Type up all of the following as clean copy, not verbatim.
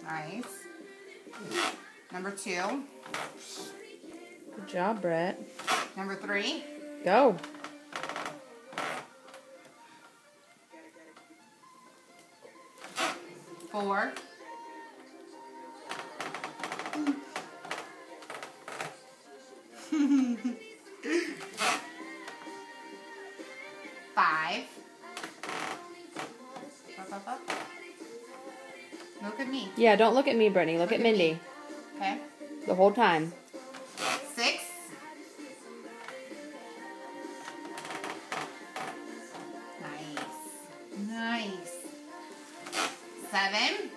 Nice. Number 2. Good job, Brett. Number 3. Go. Four. 5. Up. Look at me. Yeah, don't look at me, Brittany. Look at Mindy. Me. Okay. The whole time. 6. Nice. 7.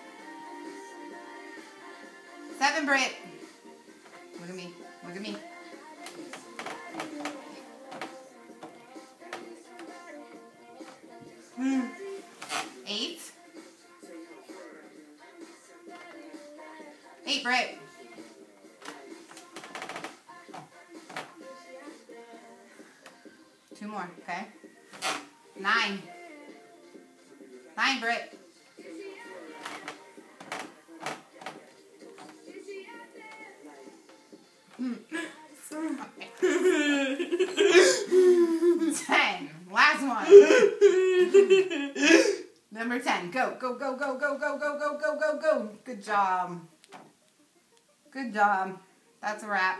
7, Britt. Look at me. Look at me. 8. 8, Britt. 2 more, okay? 9. 9, Britt. 10. Last one. Number 10. Go. Good job. Good job. That's a wrap.